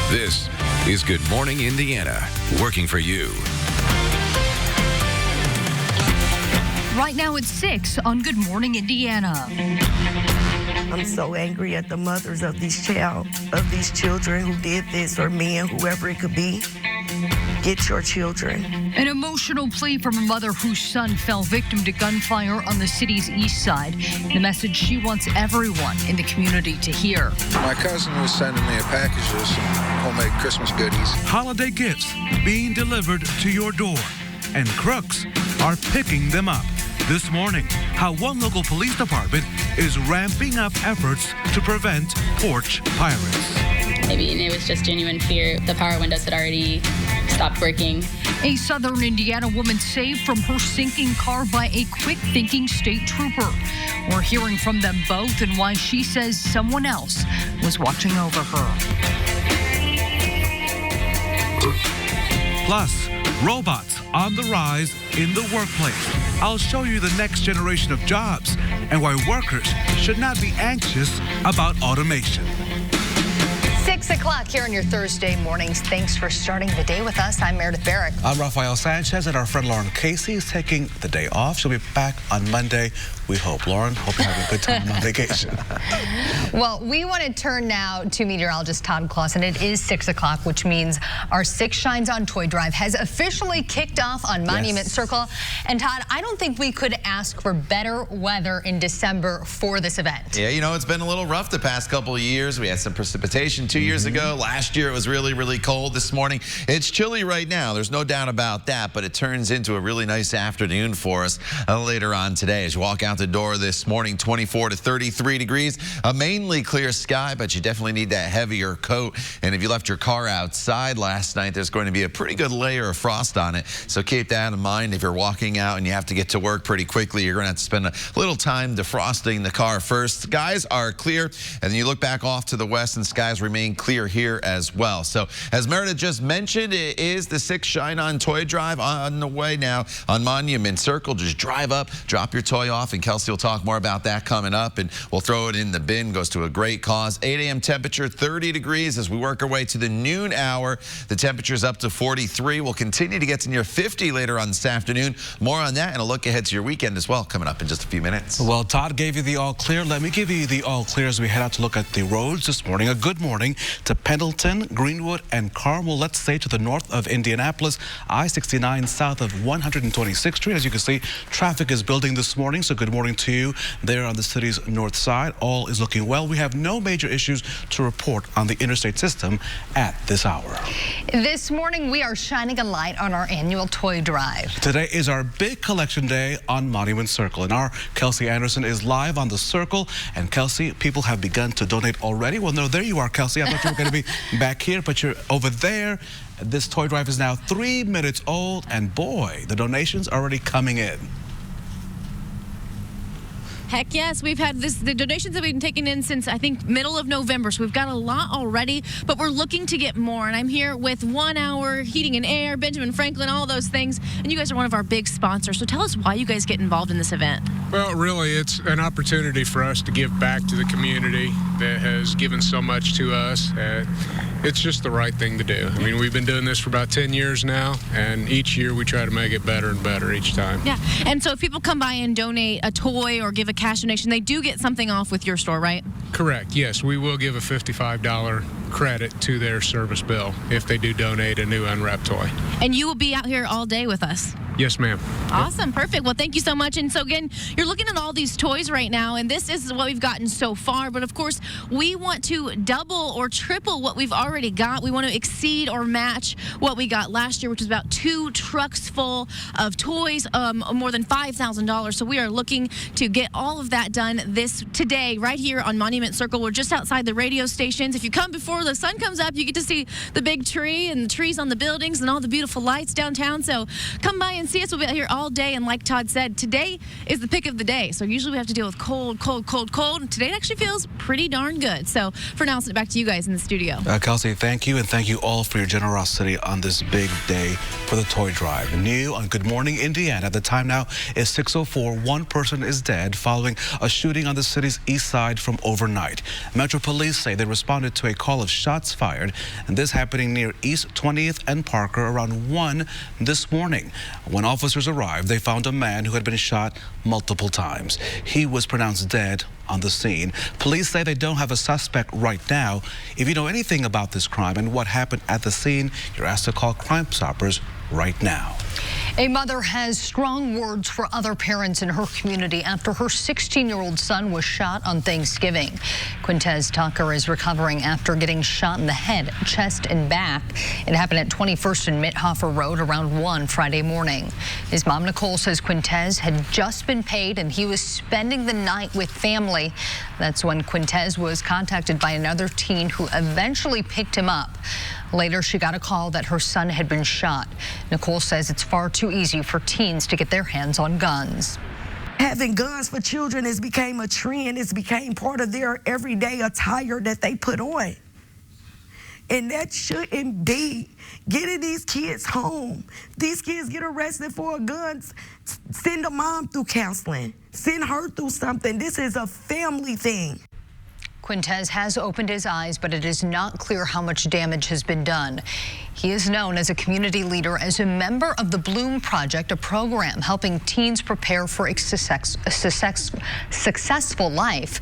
This is Good Morning Indiana, working for you. Right now it's 6 on Good Morning Indiana. I'm so angry at the mothers of these children who did this, or men, whoever it could be. Get your children. An emotional plea from a mother whose son fell victim to gunfire on the city's east side. The message she wants everyone in the community to hear. My cousin was sending me a package of some homemade Christmas goodies. Holiday gifts being delivered to your door, and crooks are picking them up. This morning, how one local police department is ramping up efforts to prevent porch pirates. Maybe it was just genuine fear. The power windows had already stopped working. A southern Indiana woman saved from her sinking car by a quick-thinking state trooper. We're hearing from them both and why she says someone else was watching over her. Plus, robots on the rise in the workplace. I'll show you the next generation of jobs and why workers should not be anxious about automation. 6 o'clock here on your Thursday mornings. Thanks for starting the day with us. I'm Meredith Barrick. I'm Rafael Sanchez, and our friend Lauren Casey is taking the day off. She'll be back on Monday, we hope. Lauren, hope you're having a good time on vacation. Well, we want to turn now to meteorologist Todd Clausen. It is 6 o'clock, which means our Six Shines on Toy Drive has officially kicked off on Monument Circle. And Todd, I don't think we could ask for better weather in December for this event. Yeah, you know, it's been a little rough the past couple of years. We had some precipitation 2 years ago. Last year it was really, really cold. This morning it's chilly right now. There's no doubt about that, but it turns into a really nice afternoon for us later on today. As you walk out the door this morning, 24 to 33 degrees, a mainly clear sky, but you definitely need that heavier coat. And if you left your car outside last night, there's going to be a pretty good layer of frost on it. So keep that in mind. If you're walking out and you have to get to work pretty quickly, you're going to have to spend a little time defrosting the car first. Skies are clear, and then you look back off to the west and skies remain clear here as well. So as Meredith just mentioned, it is the Six Shine on Toy Drive on the way now on Monument Circle. Just drive up, drop your toy off, and Kelsey will talk more about that coming up, and we'll throw it in the bin. Goes to a great cause. 8 a.m. temperature, 30 degrees. As we work our way to the noon hour, the temperature's up to 43. We'll continue to get to near 50 later on this afternoon. More on that and a look ahead to your weekend as well coming up in just a few minutes. Well, Todd gave you the all clear. Let me give you the all clear as we head out to look at the roads this morning. A good morning to Pendleton, Greenwood, and Carmel. Let's say to the north of Indianapolis, I-69 south of 126th Street. As you can see, traffic is building this morning, so good morning to you there on the city's north side. All is looking well. We have no major issues to report on the interstate system at this hour. This morning, we are shining a light on our annual toy drive. Today is our big collection day on Monument Circle, and our Kelsey Anderson is live on the circle. And Kelsey, people have begun to donate already. Well, no, there you are, Kelsey. I thought you were going to be back here, but you're over there. This toy drive is now 3 minutes old, and boy, the donations are already coming in. Heck yes, we've had the donations have been taken in since, I think, middle of November, so we've got a lot already, but we're looking to get more, and I'm here with 1 Hour Heating and Air, Benjamin Franklin, all those things, and you guys are one of our big sponsors, so tell us why you guys get involved in this event. Well, really, it's an opportunity for us to give back to the community that has given so much to us. It's just the right thing to do. I mean, we've been doing this for about 10 years now, and each year we try to make it better and better each time. Yeah, and so if people come by and donate a toy or give a cash donation, they do get something off with your store, right? Correct, yes. We will give a $55 credit to their service bill if they do donate a new unwrapped toy. And you will be out here all day with us. Yes, ma'am. Awesome. Perfect. Well, thank you so much. And so, again, you're looking at all these toys right now, and this is what we've gotten so far. But, of course, we want to double or triple what we've already got. We want to exceed or match what we got last year, which was about 2 trucks full of toys, more than $5,000. So we are looking to get all of that done today right here on Monument Circle. We're just outside the radio stations. If you come before the sun comes up, you get to see the big tree and the trees on the buildings and all the beautiful lights downtown. So come by and see us. We'll be out here all day. And like Todd said, today is the pick of the day. So usually we have to deal with cold. Today it actually feels pretty darn good. So for now, I'll send it back to you guys in the studio. Kelsey, thank you. And thank you all for your generosity on this big day for the toy drive. New on Good Morning Indiana. The time now is 6:04. One person is dead following a shooting on the city's east side from overnight. Metro Police say they responded to a call of shots fired, and this happening near East 20th and Parker around 1 this morning. When officers arrived, they found a man who had been shot multiple times. He was pronounced dead on the scene. Police say they don't have a suspect right now. If you know anything about this crime and what happened at the scene, you're asked to call Crime Stoppers right now. A mother has strong words for other parents in her community after her 16-year-old son was shot on Thanksgiving. Quintez Tucker is recovering after getting shot in the head, chest, and back. It happened at 21st and Mithofer Road around 1 Friday morning. His mom, Nicole, says Quintez had just been paid and he was spending the night with family. That's when Quintez was contacted by another teen who eventually picked him up. Later, she got a call that her son had been shot. Nicole says it's far too easy for teens to get their hands on guns. Having guns for children has become a trend. It's became part of their everyday attire that they put on. And that shouldn't be. Getting these kids home. These kids get arrested for a gun. Send a mom through counseling. Send her through something. This is a family thing. Quintez has opened his eyes, but it is not clear how much damage has been done. He is known as a community leader, as a member of the Bloom Project, a program helping teens prepare for a successful life.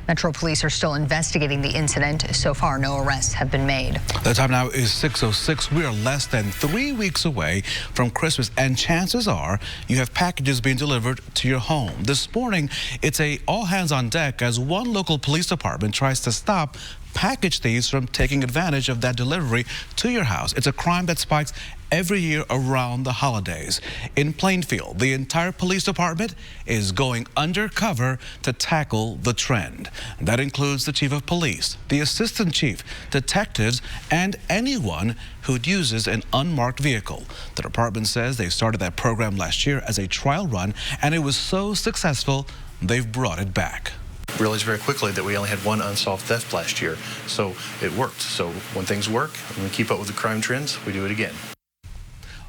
Metro Police are still investigating the incident. So far, no arrests have been made. The time now is 6:06. We are less than 3 weeks away from Christmas, and chances are you have packages being delivered to your home. This morning, it's a all hands on deck as one local police department tries to stop package thieves from taking advantage of that delivery to your house. It's a crime that spikes every year around the holidays. In Plainfield, the entire police department is going undercover to tackle the trend. That includes the chief of police, the assistant chief, detectives, and anyone who uses an unmarked vehicle. The department says they started that program last year as a trial run, and it was so successful, they've brought it back. Realized very quickly that we only had one unsolved theft last year, so it worked. So when things work and we keep up with the crime trends, we do it again.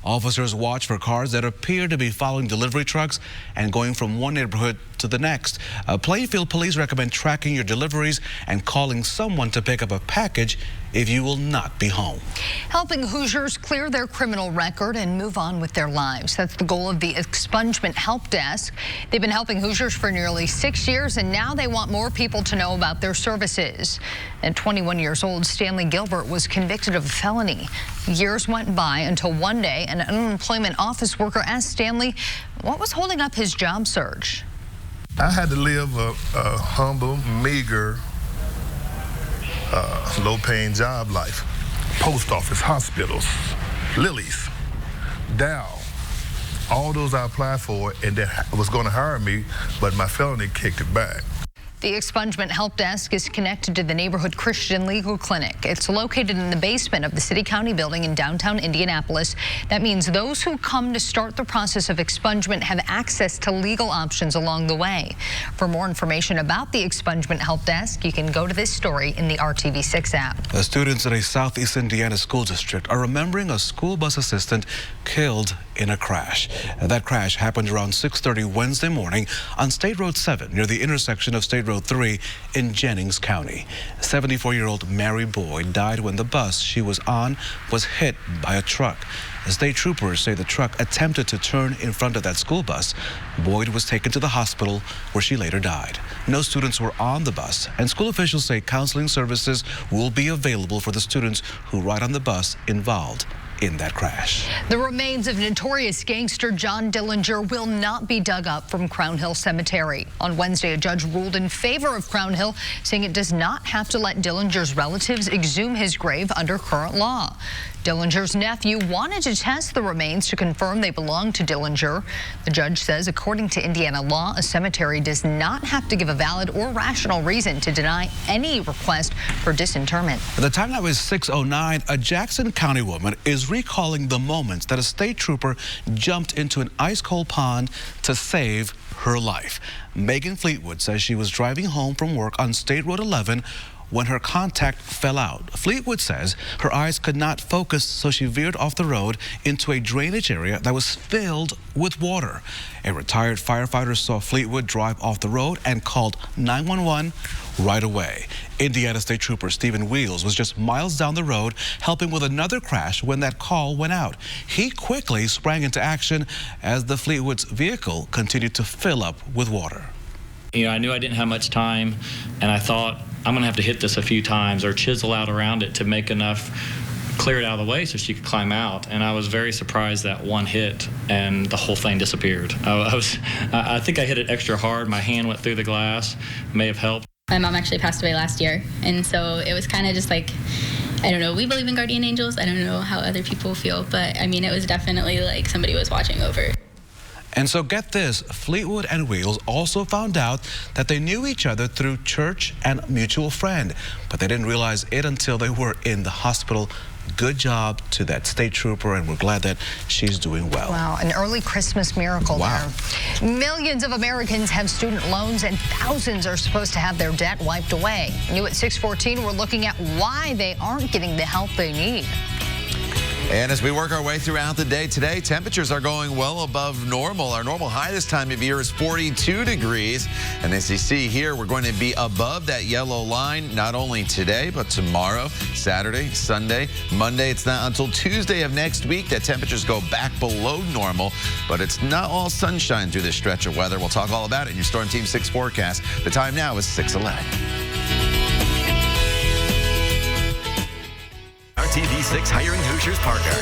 Officers watch for cars that appear to be following delivery trucks and going from one neighborhood to the next. Plainfield police recommend tracking your deliveries and calling someone to pick up a package if you will not be home. Helping Hoosiers clear their criminal record and move on with their lives. That's the goal of the Expungement Help Desk. They've been helping Hoosiers for nearly 6 years, and now they want more people to know about their services. At 21 years old, Stanley Gilbert was convicted of a felony. Years went by until one day an unemployment office worker asked Stanley what was holding up his job search. I had to live a humble, meager, low-paying job life. Post office, hospitals, Lily's, Dow, all those I applied for, and they was going to hire me, but my felony kicked it back. The Expungement Help Desk is connected to the Neighborhood Christian Legal Clinic. It's located in the basement of the City County building in downtown Indianapolis. That means those who come to start the process of expungement have access to legal options along the way. For more information about the Expungement Help Desk, you can go to this story in the RTV6 app. The students at a Southeast Indiana school district are remembering a school bus assistant killed in a crash. That crash happened around 6:30 Wednesday morning on State Road 7 near the intersection of State Road 3 in Jennings County. 74-year-old Mary Boyd died when the bus she was on was hit by a truck. State troopers say the truck attempted to turn in front of that school bus. Boyd was taken to the hospital where she later died. No students were on the bus, and school officials say counseling services will be available for the students who ride on the bus involved in that crash. The remains of notorious gangster John Dillinger will not be dug up from Crown Hill Cemetery. On Wednesday, a judge ruled in favor of Crown Hill, saying it does not have to let Dillinger's relatives exhume his grave under current law. Dillinger's nephew wanted to test the remains to confirm they belong to Dillinger. The judge says, according to Indiana law, a cemetery does not have to give a valid or rational reason to deny any request for disinterment. The time now is 6:09. A Jackson County woman is is recalling the moments that a state trooper jumped into an ice-cold pond to save her life. Megan Fleetwood says she was driving home from work on State Road 11 when her contact fell out. Fleetwood says her eyes could not focus, so she veered off the road into a drainage area that was filled with water. A retired firefighter saw Fleetwood drive off the road and called 911 right away. Indiana State Trooper Stephen Wheels was just miles down the road helping with another crash when that call went out. He quickly sprang into action as the Fleetwood's vehicle continued to fill up with water. You know, I knew I didn't have much time, and I thought I'm going to have to hit this a few times or chisel out around it to make enough clear it out of the way so she could climb out. And I was very surprised that one hit and the whole thing disappeared. I think I hit it extra hard. My hand went through the glass, may have helped. My mom actually passed away last year, and so it was kind of just like, I don't know, we believe in guardian angels. I don't know how other people feel, but I mean, it was definitely like somebody was watching over. And so get this, Fleetwood and Wheels also found out that they knew each other through church and a mutual friend, but they didn't realize it until they were in the hospital. Good job to that state trooper, and we're glad that she's doing well. Wow, an early Christmas miracle there. Millions of Americans have student loans, and thousands are supposed to have their debt wiped away. New at 6:14, we're looking at why they aren't getting the help they need. And as we work our way throughout the day today, temperatures are going well above normal. Our normal high this time of year is 42 degrees. And as you see here, we're going to be above that yellow line, not only today, but tomorrow, Saturday, Sunday, Monday. It's not until Tuesday of next week that temperatures go back below normal. But it's not all sunshine through this stretch of weather. We'll talk all about it in your Storm Team 6 forecast. The time now is 6:11. TV6 Hiring Hoosiers partner.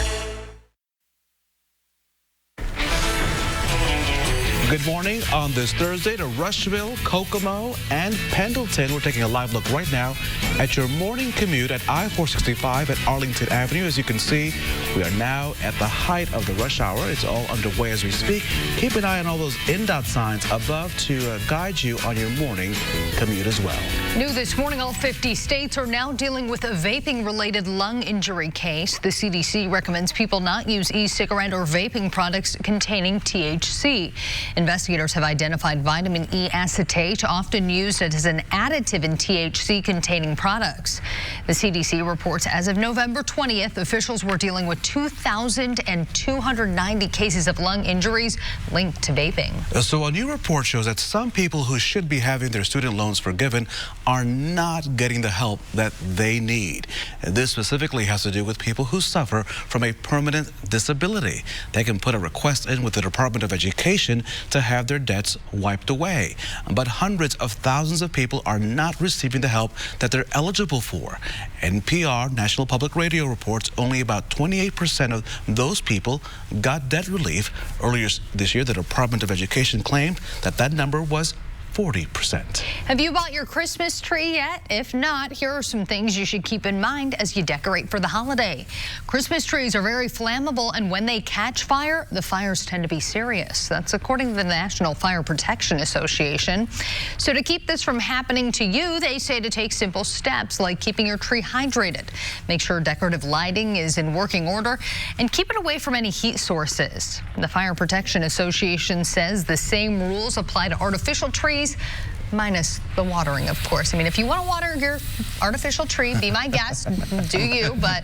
Good morning on this Thursday to Rushville, Kokomo, and Pendleton. We're taking a live look right now at your morning commute at I-465 at Arlington Avenue. As you can see, we are now at the height of the rush hour. It's all underway as we speak. Keep an eye on all those INDOT signs above to guide you on your morning commute as well. New this morning, all 50 states are now dealing with a vaping-related lung injury case. The CDC recommends people not use e-cigarette or vaping products containing THC. Investigators have identified vitamin E acetate, often used as an additive in THC-containing products. The CDC reports as of November 20th, officials were dealing with 2,290 cases of lung injuries linked to vaping. So a new report shows that some people who should be having their student loans forgiven are not getting the help that they need. And this specifically has to do with people who suffer from a permanent disability. They can put a request in with the Department of Education to have their debts wiped away. But hundreds of thousands of people are not receiving the help that they're eligible for. NPR, National Public Radio, reports only about 28% of those people got debt relief. Earlier this year, the Department of Education claimed that that number was 40%. Have you bought your Christmas tree yet? If not, here are some things you should keep in mind as you decorate for the holiday. Christmas trees are very flammable, and when they catch fire, the fires tend to be serious. That's according to the National Fire Protection Association. So to keep this from happening to you, they say to take simple steps like keeping your tree hydrated. Make sure decorative lighting is in working order, and keep it away from any heat sources. The Fire Protection Association says the same rules apply to artificial trees, minus the watering, of course. I mean, if you want to water your artificial tree, be my guest, do you, but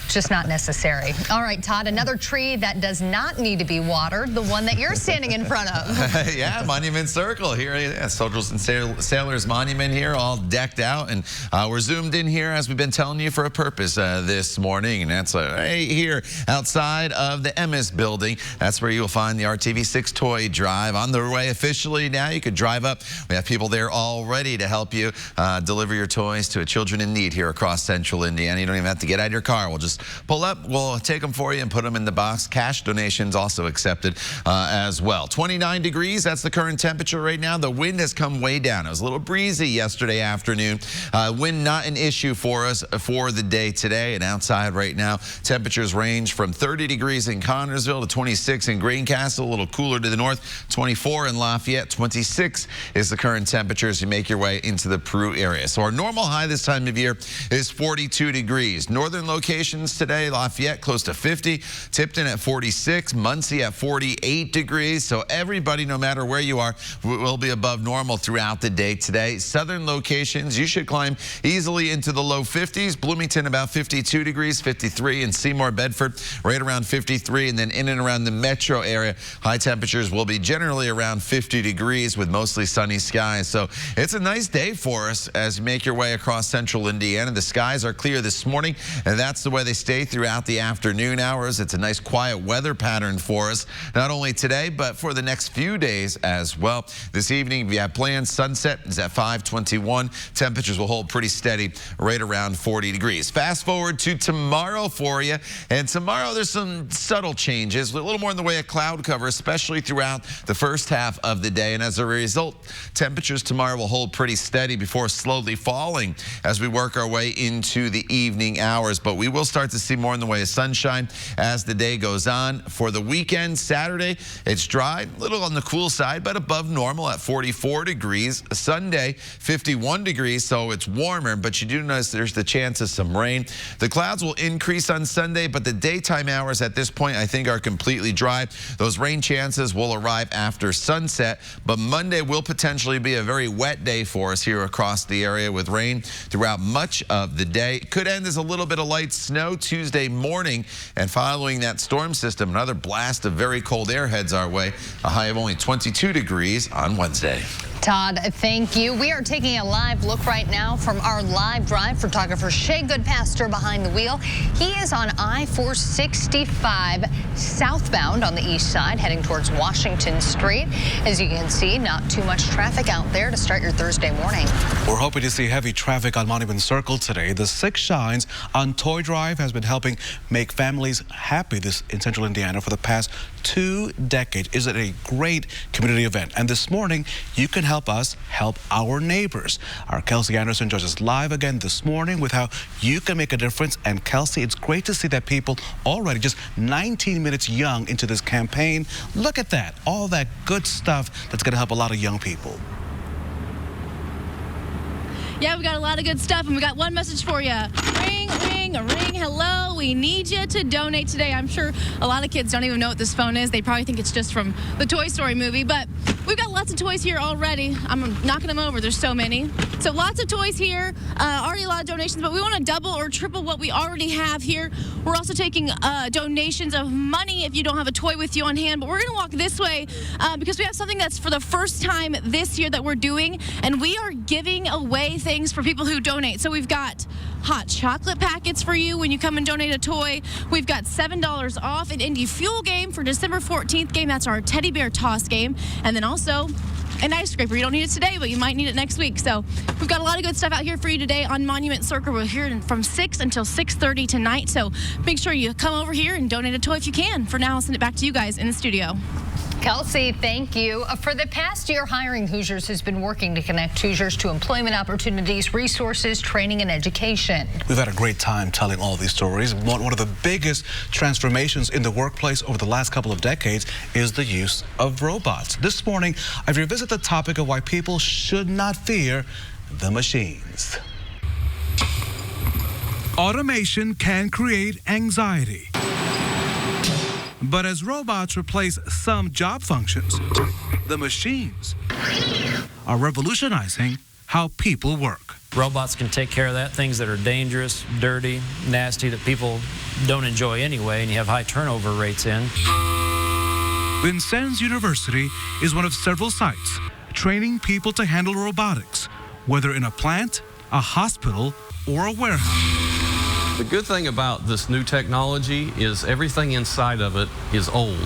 just not necessary. All right, Todd, another tree that does not need to be watered, the one that you're standing in front of. Yeah, Monument Circle here. Yeah, Soldiers and Sailors Monument here, all decked out, and we're zoomed in here, as we've been telling you, for a purpose this morning, and that's right here outside of the Emmis building. That's where you'll find the RTV6 toy drive on their way officially. Now you could drive up. We have people there all ready to help you deliver your toys to children in need here across central Indiana. You don't even have to get out of your car. We'll just pull up, we'll take them for you and put them in the box. Cash donations also accepted as well. 29 degrees, that's the current temperature right now. The wind has come way down. It was a little breezy yesterday afternoon. Wind not an issue for us for the day today. And outside right now, temperatures range from 30 degrees in Connersville to 26 in Greencastle, a little cooler to the north, 24 in Lafayette, 26 is the current current temperatures. You make your way into the Peru area. So our normal high this time of year is 42 degrees. Northern locations today, Lafayette close to 50, Tipton at 46, Muncie at 48 degrees. So everybody, no matter where you are, will be above normal throughout the day today. Southern locations, you should climb easily into the low 50s. Bloomington about 52 degrees, 53, and Seymour, Bedford right around 53, and then in and around the metro area, high temperatures will be generally around 50 degrees with mostly sunny skies. So it's a nice day for us as you make your way across central Indiana. The skies are clear this morning, and that's the way they stay throughout the afternoon hours. It's a nice quiet weather pattern for us, not only today, but for the next few days as well. This evening, if you have plans, sunset is at 5:21. Temperatures will hold pretty steady right around 40 degrees. Fast forward to tomorrow for you, and tomorrow there's some subtle changes, a little more in the way of cloud cover, especially throughout the first half of the day, and as a result, temperatures tomorrow will hold pretty steady before slowly falling as we work our way into the evening hours. But we will start to see more in the way of sunshine as the day goes on. For the weekend, Saturday, it's dry, a little on the cool side, but above normal at 44 degrees. Sunday, 51 degrees, so it's warmer, but you do notice there's the chance of some rain. The clouds will increase on Sunday, but the daytime hours at this point, I think, are completely dry. Those rain chances will arrive after sunset, but Monday will potentially be a very wet day for us here across the area with rain throughout much of the day. It could end as a little bit of light snow Tuesday morning, and following that storm system, another blast of very cold air heads our way, a high of only 22 degrees on Wednesday. Todd, thank you. We are taking a live look right now from our live drive photographer Shay Goodpaster behind the wheel. He is on I-465 southbound on the east side heading towards Washington Street. As you can see, not too much traffic out there to start your Thursday morning. We're hoping to see heavy traffic on Monument Circle today. The Six Shines on Toy Drive has been helping make families happy in central Indiana for the past 2 decades. Is it a great community event? And this morning, you can help us help our neighbors. Our Kelsey Anderson joins us live again this morning with how you can make a difference. And Kelsey, it's great to see that people already just 19 minutes young into this campaign. Look at that, all that good stuff that's going to help a lot of young people. Yeah, we got a lot of good stuff, and we got one message for you. Ring, ring, ring, hello. We need you to donate today. I'm sure a lot of kids don't even know what this phone is. They probably think it's just from the Toy Story movie, but we've got lots of toys here already. I'm knocking them over. There's so many. So lots of toys here, already a lot of donations, but we want to double or triple what we already have here. We're also taking donations of money if you don't have a toy with you on hand, but we're going to walk this way because we have something that's for the first time this year that we're doing, and we are giving away things for people who donate. So we've got hot chocolate packets for you when you come and donate a toy. We've got $7 off an Indy Fuel game for December 14th game. That's our teddy bear toss game. And then also an ice scraper. You don't need it today, but you might need it next week. So we've got a lot of good stuff out here for you today on Monument Circle. We're here from 6 until 6:30 tonight. So make sure you come over here and donate a toy if you can. For now, I'll send it back to you guys in the studio. Kelsey, thank you. For the past year, Hiring Hoosiers has been working to connect Hoosiers to employment opportunities, resources, training, and education. We've had a great time telling all these stories. One of the biggest transformations in the workplace over the last couple of decades is the use of robots. This morning, I've revisited the topic of why people should not fear the machines. Automation can create anxiety. But as robots replace some job functions, the machines are revolutionizing how people work. Robots can take care of that, things that are dangerous, dirty, nasty, that people don't enjoy anyway, and you have high turnover rates in. Vincennes University is one of several sites training people to handle robotics, whether in a plant, a hospital, or a warehouse. The good thing about this new technology is everything inside of it is old.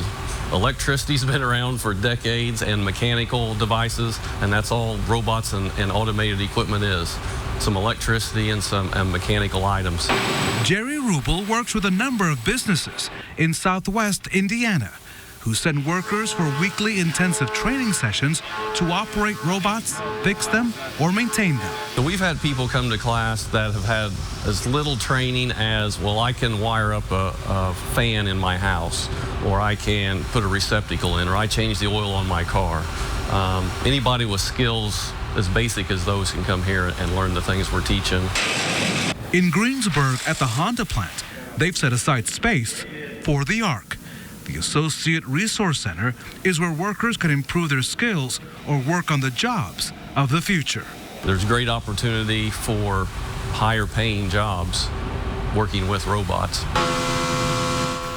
Electricity's been around for decades, and mechanical devices, and that's all robots and automated equipment is. Some electricity and some mechanical items. Jerry Rubel works with a number of businesses in Southwest Indiana who send workers for weekly intensive training sessions to operate robots, fix them, or maintain them. So we've had people come to class that have had as little training as, well, I can wire up a fan in my house, or I can put a receptacle in, or I change the oil on my car. Anybody with skills as basic as those can come here and learn the things we're teaching. In Greensburg at the Honda plant, they've set aside space for the ARC. The Associate Resource Center is where workers can improve their skills or work on the jobs of the future. There's great opportunity for higher paying jobs working with robots.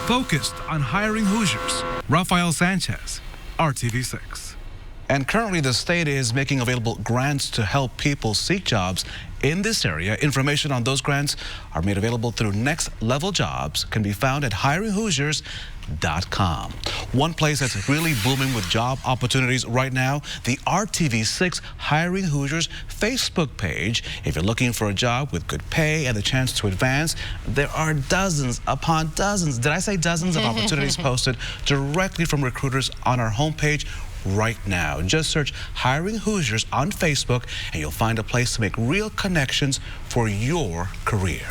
Focused on hiring Hoosiers, Rafael Sanchez, RTV6. And currently the state is making available grants to help people seek jobs in this area. Information on those grants are made available through Next Level Jobs, can be found at hiringhoosiers.com. One place that's really booming with job opportunities right now, the RTV6 Hiring Hoosiers Facebook page. If you're looking for a job with good pay and the chance to advance, there are dozens upon dozens, did I say dozens, of opportunities posted directly from recruiters on our homepage right now. Just search Hiring Hoosiers on Facebook and you'll find a place to make real connections for your career.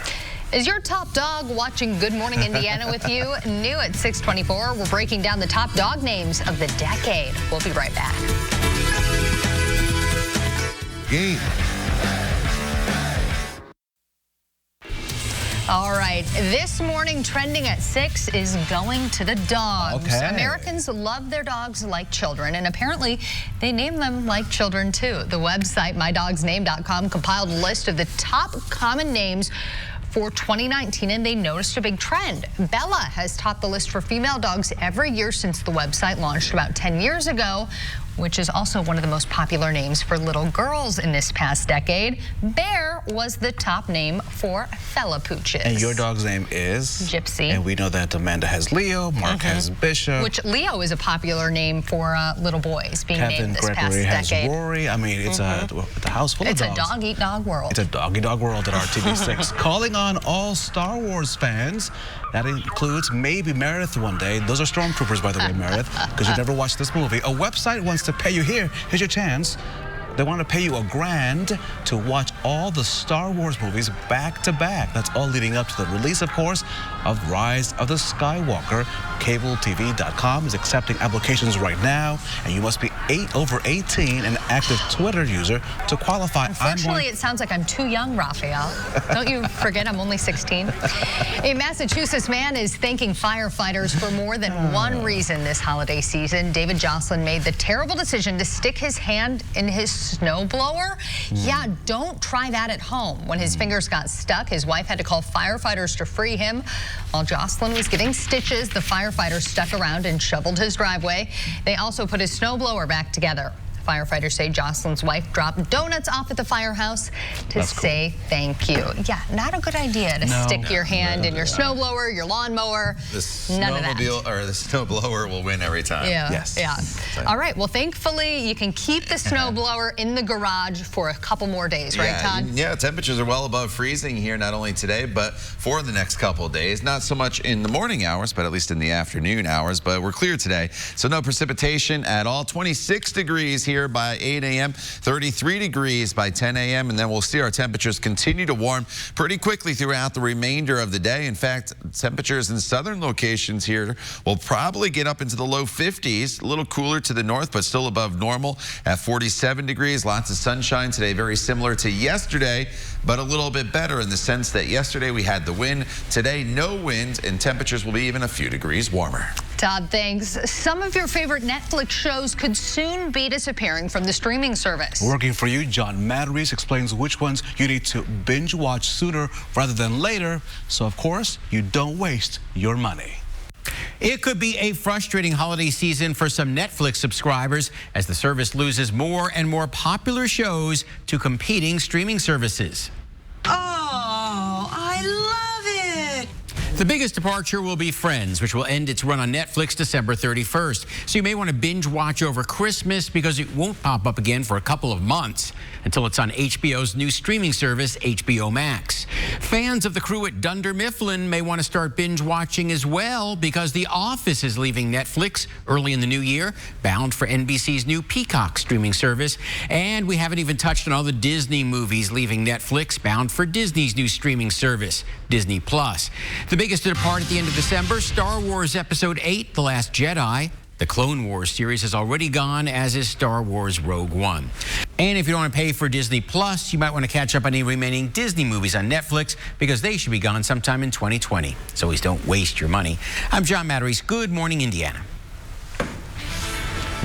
Is your top dog watching Good Morning Indiana with you? New at 6:24, we're breaking down the top dog names of the decade. We'll be right back. Game. All right, this morning trending at 6 is going to the dogs. Okay. Americans love their dogs like children, and apparently they name them like children too. The website mydogsname.com compiled a list of the top common names for 2019, and they noticed a big trend. Bella has topped the list for female dogs every year since the website launched about 10 years ago, which is also one of the most popular names for little girls in this past decade. Bear was the top name for Fellapooches. And your dog's name is? Gypsy. And we know that Amanda has Leo, Mark has Bishop. Which Leo is a popular name for little boys being named this past Gregory has decade. Rory. I mean, it's a house full of dogs. It's a dog-eat-dog world. It's a dog-eat-dog world at RTV6. Calling on all Star Wars fans. That includes maybe Meredith one day. Those are stormtroopers, by the way, Meredith, because you've never watched this movie. A website wants to pay you. Here's your chance. They want to pay you $1,000 to watch all the Star Wars movies back to back. That's all leading up to the release, of course, of Rise of the Skywalker. CableTV.com is accepting applications right now, and you must be over 18 and an active Twitter user to qualify. Unfortunately, it sounds like I'm too young, Raphael. Don't you forget I'm only 16. A Massachusetts man is thanking firefighters for more than one reason this holiday season. David Jocelyn made the terrible decision to stick his hand in his snowblower. Yeah, don't try that at home. When his fingers got stuck, his wife had to call firefighters to free him. While Jocelyn was getting stitches, the firefighters stuck around and shoveled his driveway. They also put his snowblower back together. Firefighters say Jocelyn's wife dropped donuts off at the firehouse to say thank you. Yeah, not a good idea to stick your hand in your snowblower, your lawnmower. The None of that. Or the snowblower will win every time. Yeah. Yes. Yeah. All right. Well, thankfully, you can keep the snowblower in the garage for a couple more days, right, Todd? Yeah, temperatures are well above freezing here, not only today, but for the next couple of days. Not so much in the morning hours, but at least in the afternoon hours. But we're clear today, so no precipitation at all. 26 degrees here by 8 a.m., 33 degrees by 10 a.m., and then we'll see our temperatures continue to warm pretty quickly throughout the remainder of the day. In fact, temperatures in southern locations here will probably get up into the low 50s, a little cooler to the north, but still above normal at 47 degrees. Lots of sunshine today, very similar to yesterday, but a little bit better in the sense that yesterday we had the wind. Today, no wind, and temperatures will be even a few degrees warmer. Todd, thanks. Some of your favorite Netflix shows could soon be disappearing from the streaming service. Working for you, John Matarese explains which ones you need to binge watch sooner rather than later, so of course, you don't waste your money. It could be a frustrating holiday season for some Netflix subscribers as the service loses more and more popular shows to competing streaming services. Oh, I love it! The biggest departure will be Friends, which will end its run on Netflix December 31st. So you may want to binge watch over Christmas because it won't pop up again for a couple of months until it's on HBO's new streaming service, HBO Max. Fans of the crew at Dunder Mifflin may want to start binge watching as well because The Office is leaving Netflix early in the new year, bound for NBC's new Peacock streaming service. And we haven't even touched on all the Disney movies leaving Netflix, bound for Disney's new streaming service, Disney+. The biggest to depart at the end of December, Star Wars Episode 8, The Last Jedi. The Clone Wars series is already gone, as is Star Wars Rogue One. And if you don't want to pay for Disney Plus, you might want to catch up on any remaining Disney movies on Netflix, because they should be gone sometime in 2020. So please don't waste your money. I'm John Matteries. Good morning, Indiana.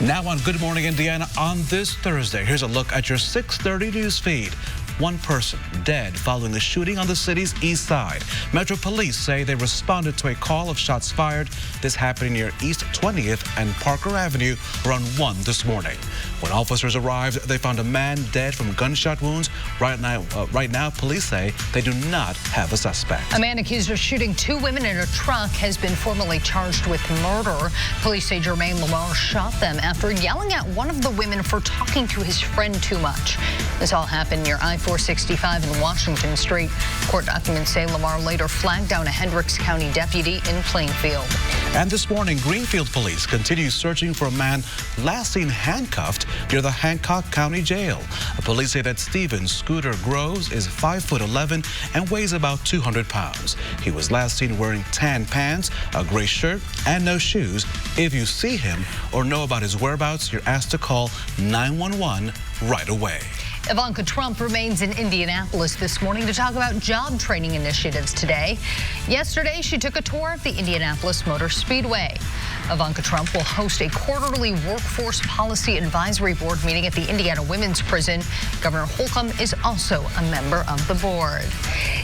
Now on Good Morning Indiana on this Thursday, here's a look at your 6:30 news feed. One person dead following a shooting on the city's east side. Metro Police say they responded to a call of shots fired. This happening near East 20th and Parker Avenue around 1 this morning. When officers arrived, they found a man dead from gunshot wounds. Right now, police say they do not have a suspect. A man accused of shooting 2 women in a truck has been formally charged with murder. Police say Jermaine Lamar shot them after yelling at one of the women for talking to his friend too much. This all happened near I-465 and Washington Street. Court documents say Lamar later flagged down a Hendricks County deputy in Plainfield. And this morning, Greenfield police continue searching for a man last seen handcuffed near the Hancock County Jail. Police say that Stephen Scooter Groves is 5'11" and weighs about 200 pounds. He was last seen wearing tan pants, a gray shirt, and no shoes. If you see him or know about his whereabouts, you're asked to call 911 right away. Ivanka Trump remains in Indianapolis this morning to talk about job training initiatives today. Yesterday, she took a tour of the Indianapolis Motor Speedway. Ivanka Trump will host a quarterly workforce policy advisory board meeting at the Indiana Women's Prison. Governor Holcomb is also a member of the board.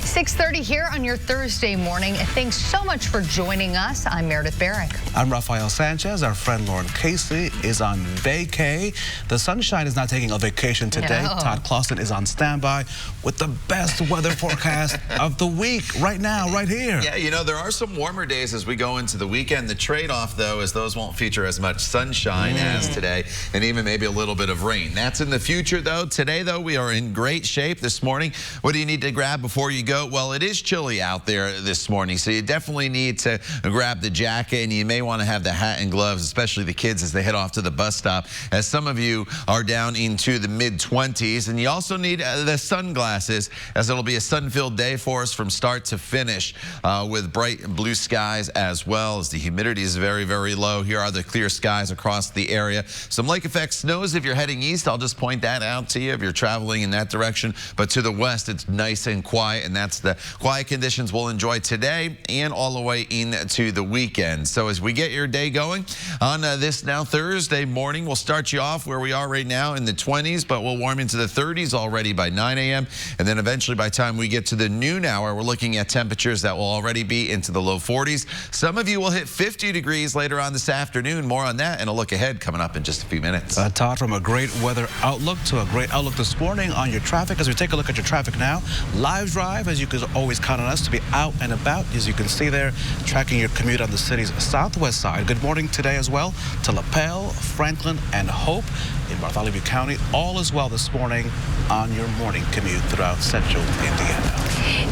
6:30 here on your Thursday morning. Thanks so much for joining us. I'm Meredith Barrick. I'm Rafael Sanchez. Our friend Lauren Casey is on vacay. The sunshine is not taking a vacation today. No. Todd Clausen is on standby with the best weather forecast of the week right now, right here. Yeah, you know, there are some warmer days as we go into the weekend. The trade-off, though, is those won't feature as much sunshine as today, and even maybe a little bit of rain. That's in the future, though. Today, though, we are in great shape this morning. What do you need to grab before you go? Well, it is chilly out there this morning, so you definitely need to grab the jacket, and you may want to have the hat and gloves, especially the kids as they head off to the bus stop, as some of you are down into the mid-20s. And you also need the sunglasses, as it'll be a sun-filled day for us from start to finish, with bright blue skies as well, as the humidity is very, very low. Here are the clear skies across the area. Some lake effect snows if you're heading east. I'll just point that out to you if you're traveling in that direction. But to the west, it's nice and quiet, and that's the quiet conditions we'll enjoy today and all the way into the weekend. So as we get your day going on this now Thursday morning, we'll start you off where we are right now in the 20s, but we'll warm into the 30s already by 9 a.m. And then eventually by the time we get to the noon hour, we're looking at temperatures that will already be into the low 40s. Some of you will hit 50 degrees later on this afternoon. More on that and a look ahead coming up in just a few minutes. Todd, from a great weather outlook to a great outlook this morning on your traffic. As we take a look at your traffic now, live drive, as you can always count on us to be out and about, as you can see there, tracking your commute on the city's southwest side. Good morning today as well to LaPel, Franklin, and Hope in Bartholomew County. All is well this morning on your morning commute throughout central Indiana.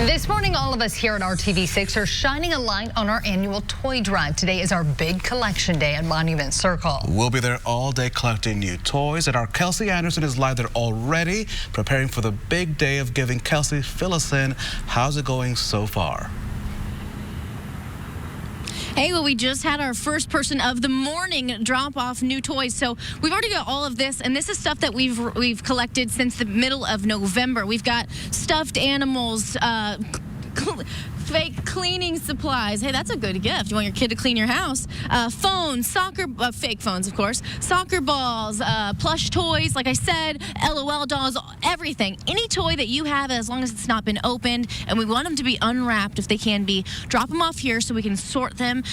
This morning, all of us here at RTV6 are shining a light on our annual toy drive. Today is our big collection day at Monument Circle. We'll be there all day collecting new toys, and our Kelsey Anderson is live there already, preparing for the big day of giving. Kelsey, fill us in. How's it going so far? Hey, well, we just had our first person of the morning drop off new toys. So we've already got all of this, and this is stuff that we've collected since the middle of November. We've got stuffed animals, fake cleaning supplies. Hey, that's a good gift. You want your kid to clean your house. Phones, fake phones, of course. Soccer balls, plush toys, like I said, LOL dolls, everything. Any toy that you have, as long as it's not been opened, and we want them to be unwrapped if they can be. Drop them off here so we can sort them.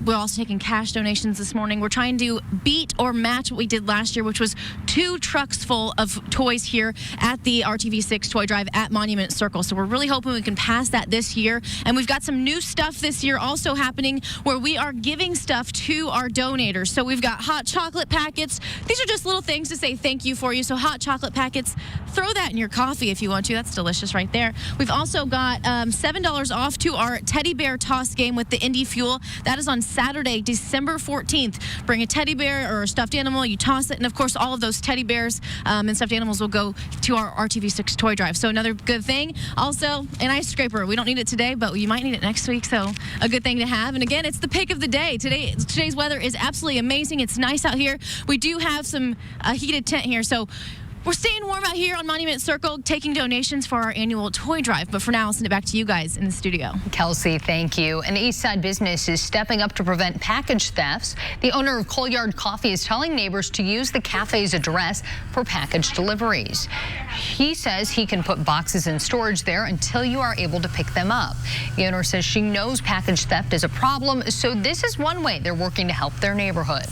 We're also taking cash donations this morning. We're trying to beat or match what we did last year, which was 2 trucks full of toys here at the RTV6 Toy Drive at Monument Circle. So we're really hoping we can pass that this year. And we've got some new stuff this year also happening where we are giving stuff to our donators. So we've got hot chocolate packets. These are just little things to say thank you for you. So hot chocolate packets, throw that in your coffee if you want to. That's delicious right there. We've also got $7 off to our teddy bear toss game with the Indy Fuel. That is on Saturday, December 14th. Bring a teddy bear or a stuffed animal, you toss it, and of course all of those teddy bears and stuffed animals will go to our RTV6 Toy Drive. So another good thing. Also, an ice scraper. We don't need it today, today, but you might need it next week, so a good thing to have. And again, it's the pick of the day. Today's weather is absolutely amazing. It's nice out here. We do have some heated tent here, so we're staying warm out here on Monument Circle, taking donations for our annual toy drive. But for now, I'll send it back to you guys in the studio. Kelsey, thank you. An East Side business is stepping up to prevent package thefts. The owner of Coalyard Coffee is telling neighbors to use the cafe's address for package deliveries. He says he can put boxes in storage there until you are able to pick them up. The owner says she knows package theft is a problem, so this is one way they're working to help their neighborhood.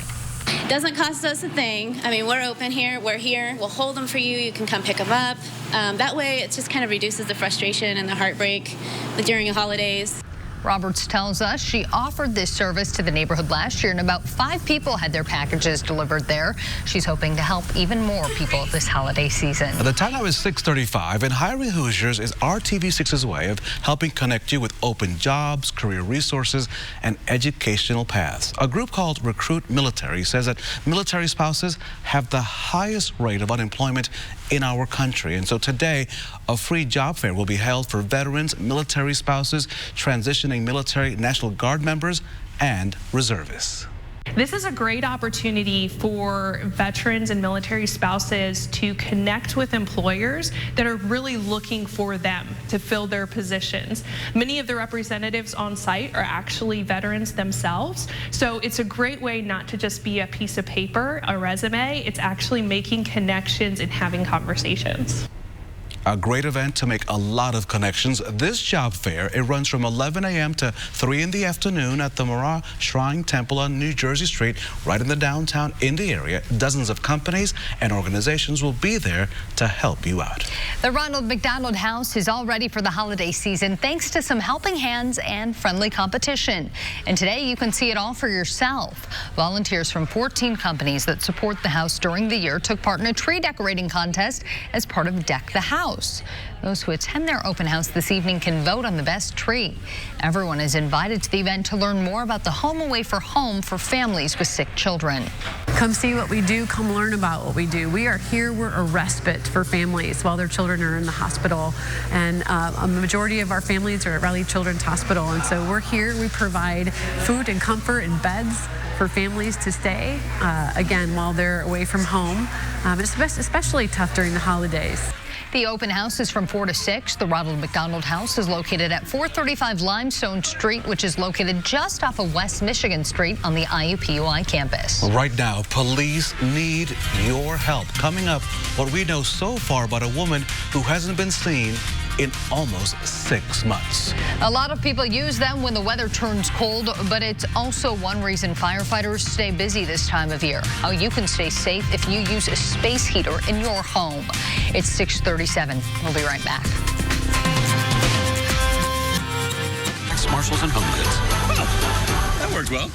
Doesn't cost us a thing. I mean, we're open here. We're here. We'll hold them for you. You can come pick them up. That way, it just kind of reduces the frustration and the heartbreak during the holidays. Roberts tells us she offered this service to the neighborhood last year, and about 5 people had their packages delivered there. She's hoping to help even more people this holiday season. The time now is 6:35, and Hiring Hoosiers is RTV6's way of helping connect you with open jobs, career resources, and educational paths. A group called Recruit Military says that military spouses have the highest rate of unemployment in our country. And so today, a free job fair will be held for veterans, military spouses, transitioning military, National Guard members, and reservists. This is a great opportunity for veterans and military spouses to connect with employers that are really looking for them to fill their positions. Many of the representatives on site are actually veterans themselves, so it's a great way not to just be a piece of paper, a resume. It's actually making connections and having conversations. A great event to make a lot of connections. This job fair, it runs from 11 a.m. to 3 in the afternoon at the Marah Shrine Temple on New Jersey Street, right in the downtown Indy area. Dozens of companies and organizations will be there to help you out. The Ronald McDonald House is all ready for the holiday season thanks to some helping hands and friendly competition. And today you can see it all for yourself. Volunteers from 14 companies that support the house during the year took part in a tree decorating contest as part of Deck the House. Those who attend their open house this evening can vote on the best tree. Everyone is invited to the event to learn more about the Home Away for Home for families with sick children. Come see what we do. Come learn about what we do. We are here. We're a respite for families while their children are in the hospital. And a majority of our families are at Raleigh Children's Hospital. And so we're here. We provide food and comfort and beds for families to stay, again, while they're away from home. It's especially tough during the holidays. The open house is from 4 to 6. The Ronald McDonald House is located at 435 Limestone Street, which is located just off of West Michigan Street on the IUPUI campus. Right now, police need your help. Coming up, what we know so far about a woman who hasn't been seen in almost 6 months. A lot of people use them when the weather turns cold, but it's also one reason firefighters stay busy this time of year. How you can stay safe if you use a space heater in your home. It's 6:37. We'll be right back. Marshalls and Home Goods. That worked well.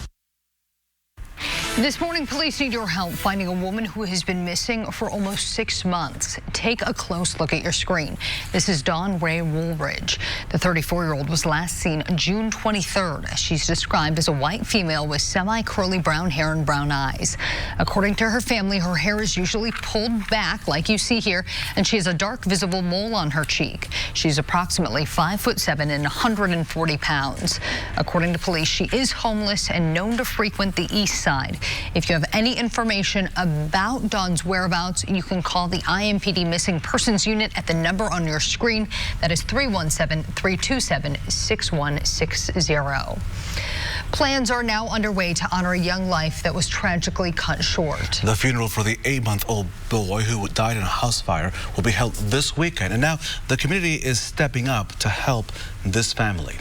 This morning, police need your help finding a woman who has been missing for almost 6 months. Take a close look at your screen. This is Dawn Ray Woolridge. The 34-year-old was last seen June 23rd. She's described as a white female with semi-curly brown hair and brown eyes. According to her family, her hair is usually pulled back like you see here, and she has a dark visible mole on her cheek. She's approximately 5'7" and 140 pounds. According to police, she is homeless and known to frequent the east side. If you have any information about Dawn's whereabouts, you can call the IMPD Missing Persons Unit at the number on your screen. That is 317-327-6160. Plans are now underway to honor a young life that was tragically cut short. The funeral for the 8-month-old boy who died in a house fire will be held this weekend. And now the community is stepping up to help this family.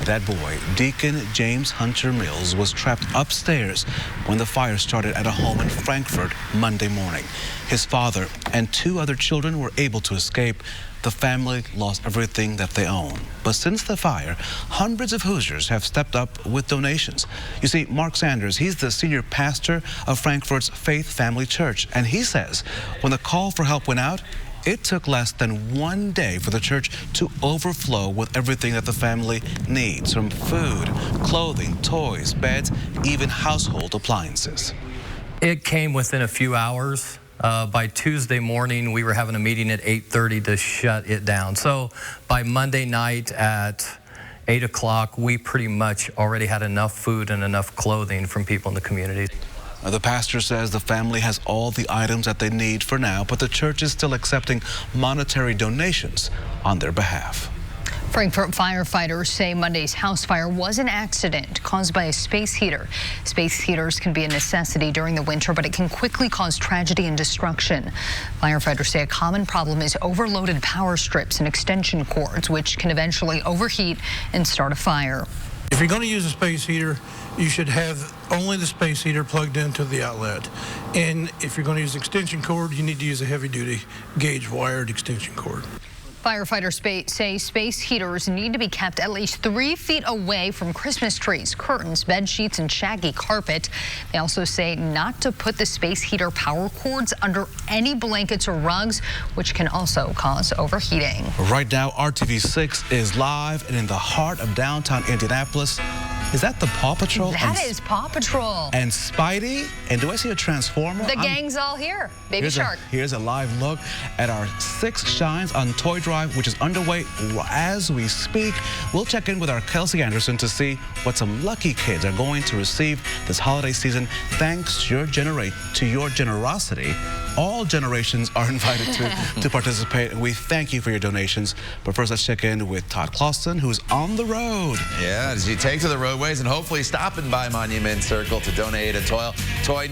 That boy, Deacon James Hunter Mills, was trapped upstairs when the fire started at a home in Frankfort Monday morning. His father and 2 other children were able to escape. The family lost everything that they own. But since the fire, hundreds of Hoosiers have stepped up with donations. You see, Mark Sanders, he's the senior pastor of Frankfort's Faith Family Church, and he says when the call for help went out, it took less than 1 day for the church to overflow with everything that the family needs, from food, clothing, toys, beds, even household appliances. It came within a few hours. By Tuesday morning, we were having a meeting at 8:30 to shut it down. So by Monday night at 8 o'clock, we pretty much already had enough food and enough clothing from people in the community. The pastor says the family has all the items that they need for now, but the church is still accepting monetary donations on their behalf. Frankfort firefighters say Monday's house fire was an accident caused by a space heater. Space heaters can be a necessity during the winter, but it can quickly cause tragedy and destruction. Firefighters say a common problem is overloaded power strips and extension cords, which can eventually overheat and start a fire. If you're going to use a space heater, you should have only the space heater plugged into the outlet. And if you're going to use extension cord, you need to use a heavy-duty gauge wired extension cord. Firefighters say space heaters need to be kept at least 3 feet away from Christmas trees, curtains, bed sheets, and shaggy carpet. They also say not to put the space heater power cords under any blankets or rugs, which can also cause overheating. Right now, RTV6 is live and in the heart of downtown Indianapolis. Is that the Paw Patrol? That is Paw Patrol. And Spidey? And do I see a Transformer? The gang's all here. Baby Shark. Here's a live look at our 6 Shines on Toy Drive, which is underway as we speak. We'll check in with our Kelsey Anderson to see what some lucky kids are going to receive this holiday season. Thanks to your generosity, all generations are invited to participate. We thank you for your donations. But first, let's check in with Todd Clausen, who's on the road. Yeah, as you take to the roadways and hopefully stopping by Monument Circle to donate a toy.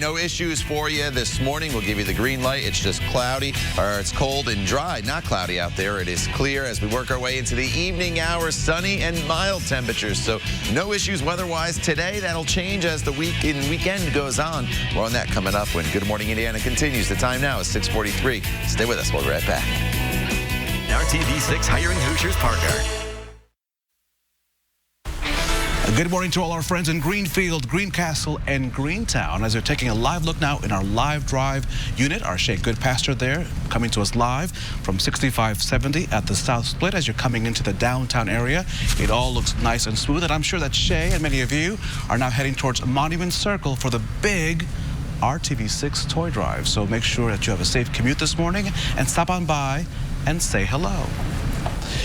No issues for you this morning. We'll give you the green light. It's just cloudy, or it's cold and dry, not cloudy out there. It is clear as we work our way into the evening hours, sunny and mild temperatures. So no issues weather-wise today. That'll change as the weekend goes on. More on that coming up when Good Morning Indiana continues. The time now is 6:43. Stay with us. We'll be right back. RTV6 hiring Hoosiers partner. Good morning to all our friends in Greenfield, Greencastle, and Greentown. As they're taking a live look now in our live drive unit, our Shea Goodpasture there coming to us live from 6570 at the South Split. As you're coming into the downtown area, it all looks nice and smooth. And I'm sure that Shea and many of you are now heading towards Monument Circle for the big RTV6 toy drive. So make sure that you have a safe commute this morning and stop on by and say hello.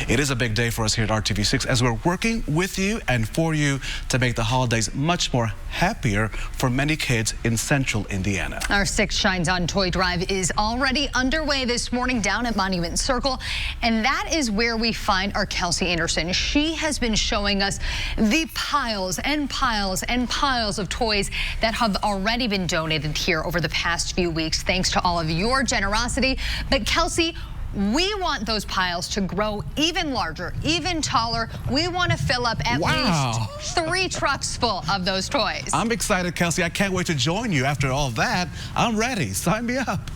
It is a big day for us here at RTV6 as we're working with you and for you to make the holidays much more happier for many kids in central Indiana. Our 6 Shines on Toy Drive is already underway this morning down at Monument Circle, and that is where we find our Kelsey Anderson. She has been showing us the piles and piles and piles of toys that have already been donated here over the past few weeks, thanks to all of your generosity. But Kelsey, we want those piles to grow even larger, even taller. We want to fill up at least 3 trucks full of those toys. I'm excited, Kelsey. I can't wait to join you after all that. I'm ready. Sign me up.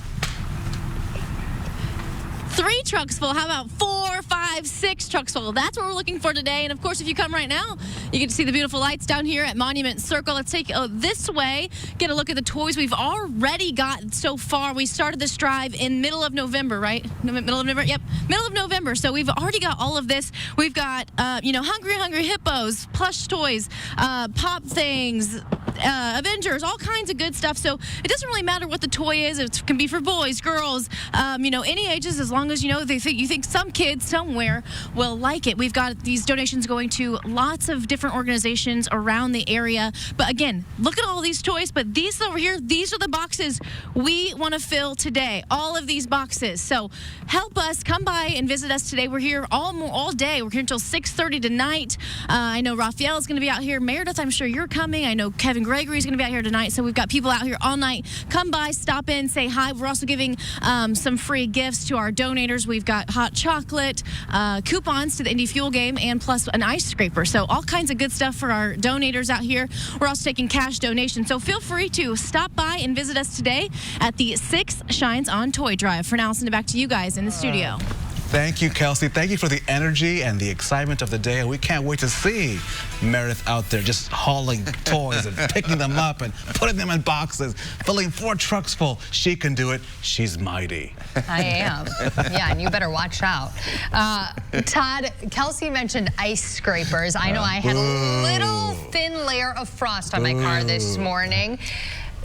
3 trucks full. How about 4, 5, 6 trucks full? That's what we're looking for today. And of course, if you come right now, you get to see the beautiful lights down here at Monument Circle. Let's take this way, get a look at the toys we've already got so far. We started this drive in middle of November, right? Middle of November? Yep, middle of November. So we've already got all of this. We've got, Hungry Hippos, plush toys, pop things, Avengers, all kinds of good stuff. So it doesn't really matter what the toy is. It can be for boys, girls, any ages, as long as you think some kids somewhere will like it. We've got these donations going to lots of different organizations around the area. But again, look at all these toys. But these over here, these are the boxes we want to fill today. All of these boxes. So help us. Come by and visit us today. We're here all day. We're here until 6:30 tonight. I know Raphael is going to be out here. Meredith, I'm sure you're coming. I know Kevin Gregory is going to be out here tonight. So we've got people out here all night. Come by, stop in, say hi. We're also giving some free gifts to our donors. We've got hot chocolate, coupons to the Indy Fuel game, and plus an ice scraper. So all kinds of good stuff for our donators out here. We're also taking cash donations. So feel free to stop by and visit us today at the 6 Shines on Toy Drive. For now, I'll send it back to you guys in the studio. Thank you, Kelsey. Thank you for the energy and the excitement of the day. And we can't wait to see Meredith out there just hauling toys and picking them up and putting them in boxes, filling 4 trucks full. She can do it. She's mighty. I am. Yeah, and you better watch out. Todd, Kelsey mentioned ice scrapers. I know I had a little thin layer of frost on my car this morning.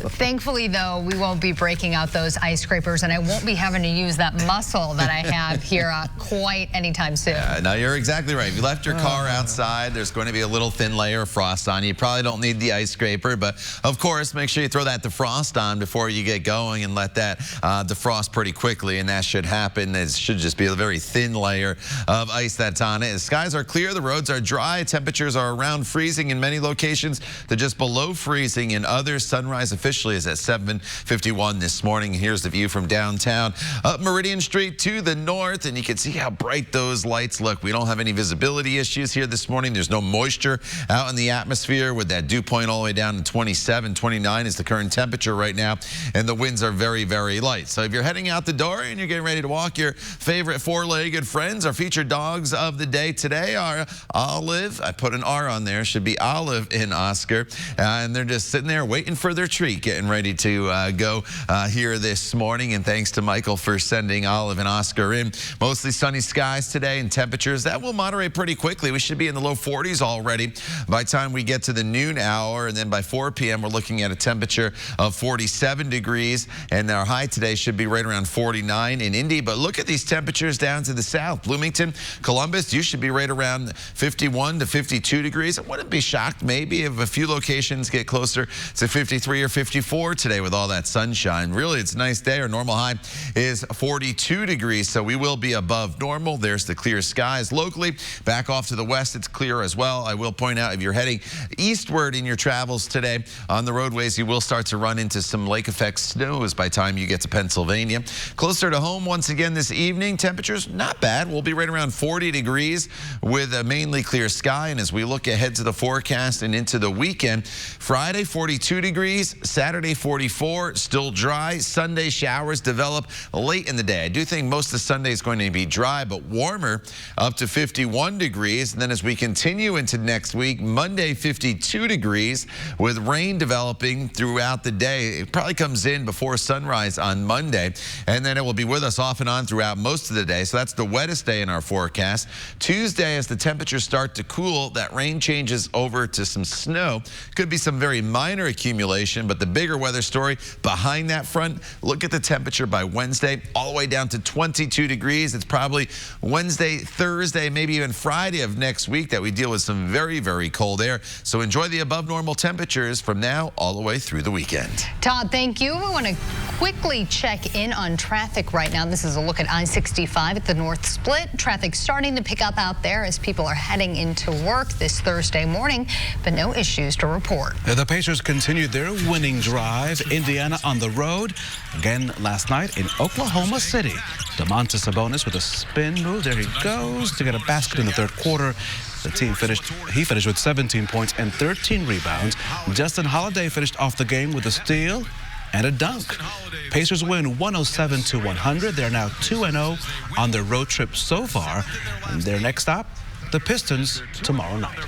Thankfully, though, we won't be breaking out those ice scrapers, and I won't be having to use that muscle that I have here quite anytime soon. No, you're exactly right. If you left your car outside, there's going to be a little thin layer of frost on you. You probably don't need the ice scraper, but of course, make sure you throw that defrost on before you get going and let that defrost pretty quickly, and that should happen. It should just be a very thin layer of ice that's on it. The skies are clear, the roads are dry, temperatures are around freezing in many locations. They're just below freezing in others. Sunrise officially is at 7:51 this morning. Here's the view from downtown up Meridian Street to the north, and you can see how bright those lights look. We don't have any visibility issues here this morning. There's no moisture out in the atmosphere with that dew point all the way down to 27, 29 is the current temperature right now, and the winds are very, very light. So if you're heading out the door and you're getting ready to walk your favorite four-legged friends, our featured dogs of the day today are Olive. I put an R on there. Should be Olive and Oscar. And they're just sitting there waiting for their treat, getting ready to go here this morning. And thanks to Michael for sending Olive and Oscar in. Mostly sunny skies today, and temperatures that will moderate pretty quickly. We should be in the low 40s already by the time we get to the noon hour. And then by 4 p.m., we're looking at a temperature of 47 degrees. And our high today should be right around 49 in Indy. But look at these temperatures down to the south. Bloomington, Columbus, you should be right around 51 to 52 degrees. I wouldn't be shocked maybe if a few locations get closer to 53 or 54 today with all that sunshine. Really, it's a nice day. Our normal high is 42 degrees, so we will be above normal. There's the clear skies. Locally, back off to the west, it's clear as well. I will point out if you're heading eastward in your travels today on the roadways, you will start to run into some lake effect snows by the time you get to Pennsylvania. Closer to home once again this evening, temperatures not bad. We'll be right around 40 degrees with a mainly clear sky. And as we look ahead to the forecast and into the weekend, Friday 42 degrees, Saturday 44, still dry. Sunday showers develop late in the day. I do think most of Sunday is going to be dry, but warmer up to 51 degrees. And then as we continue into next week, Monday 52 degrees with rain developing throughout the day. It probably comes in before sunrise on Monday, and then it will be with us off and on throughout most of the day. So that's the wettest day in our forecast. Tuesday, as the temperatures start to cool, that rain changes over to some snow. Could be some very minor accumulation, but the bigger weather story behind that front, look at the temperature by Wednesday, all the way down to 22 degrees. It's probably Wednesday, Thursday, maybe even Friday of next week that we deal with some very, very cold air. So enjoy the above normal temperatures from now all the way through the weekend. Todd, thank you. We want to quickly check in on traffic right now. This is a look at I-65 at the North Split. Traffic starting to pick up out there as people are heading into work this Thursday morning, but no issues to report. The Pacers continued their winning drive. Indiana on the road again last night in Oklahoma City. Domantas Sabonis with a spin move. There he goes to get a basket in the third quarter. The team finished with 17 points and 13 rebounds. Justin Holiday finished off the game with a steal and a dunk. Pacers win 107-100. They're now 2-0 on their road trip so far. And their next stop, the Pistons, tomorrow night.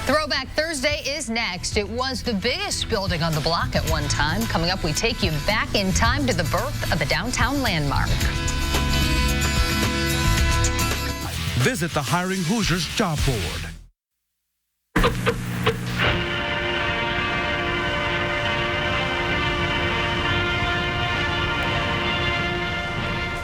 Throwback Thursday is next. It was the biggest building on the block at one time. Coming up, we take you back in time to the birth of a downtown landmark. Visit the Hiring Hoosiers job board.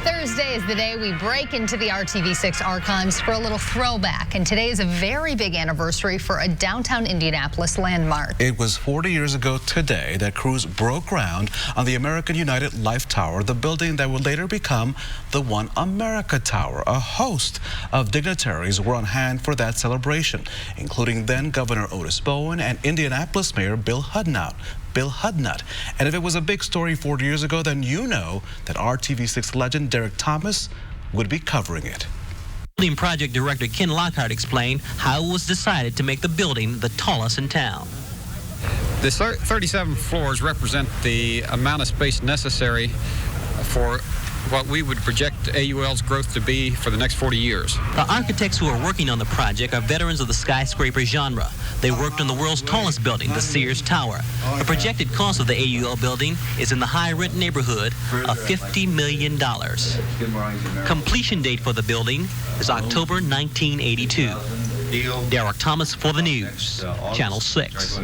Thursday is the day we break into the RTV6 archives for a little throwback, and today is a very big anniversary for a downtown Indianapolis landmark. It was 40 years ago today that crews broke ground on the American United Life Tower, the building that would later become the One America Tower. A host of dignitaries were on hand for that celebration, including then Governor Otis Bowen and Indianapolis Mayor Bill Hudnut. And if it was a big story 40 years ago, then you know that RTV6 legend Derek Thomas would be covering it. Building project director Ken Lockhart explained how it was decided to make the building the tallest in town. The 37 floors represent the amount of space necessary for what we would project AUL's growth to be for the next 40 years. The architects who are working on the project are veterans of the skyscraper genre. They worked on the world's tallest building, the Sears Tower. The projected cost of the AUL building is in the high-rent neighborhood of $50 million. Completion date for the building is October 1982. Derek Thomas for the news, Channel 6.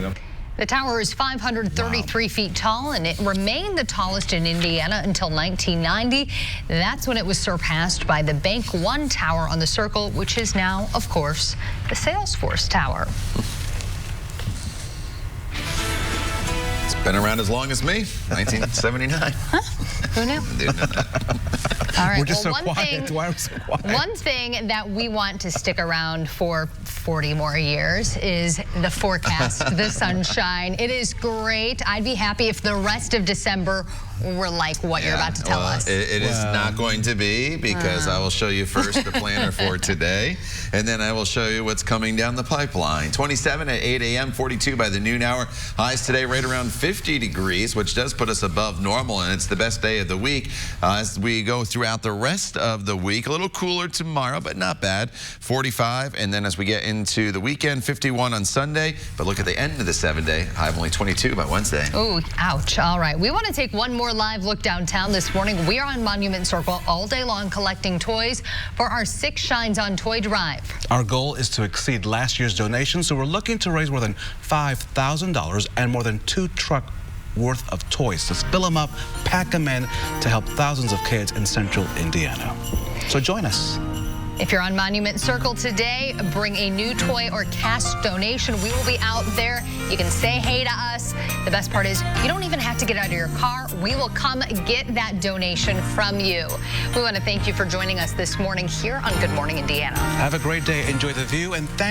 The tower is 533 feet tall, and it remained the tallest in Indiana until 1990. That's when it was surpassed by the Bank One Tower on the Circle, which is now, of course, the Salesforce Tower. It's been around as long as me, 1979. Huh? Who knew? All right. We're just well, so quiet. Why are we so quiet? One thing that we want to stick around for 40 more years is the forecast, the sunshine. It is great. I'd be happy if the rest of December were like what you're about to tell us. It is not going to be, because I will show you first the planner for today, and then I will show you what's coming down the pipeline. 27 at 8 a.m., 42 by the noon hour. Highs today right around 50 degrees, which does put us above normal, and it's the best day of the week. As we go throughout the rest of the week, a little cooler tomorrow, but not bad. 45, and then as we get into the weekend, 51 on Sunday. But look at the end of the 7-day. High of only 22 by Wednesday. Ooh, ouch. All right. We want to take one more live look downtown this morning. We are on Monument Circle all day long collecting toys for our Six Shines on Toy Drive. Our goal is to exceed last year's donation, so we're looking to raise more than $5,000 and more than 2 trucks worth of toys. So fill them up, pack them in to help thousands of kids in central Indiana. So join us. If you're on Monument Circle today, bring a new toy or cash donation. We will be out there. You can say hey to us. The best part is you don't even have to get out of your car. We will come get that donation from you. We want to thank you for joining us this morning here on Good Morning Indiana. Have a great day. Enjoy the view, and thank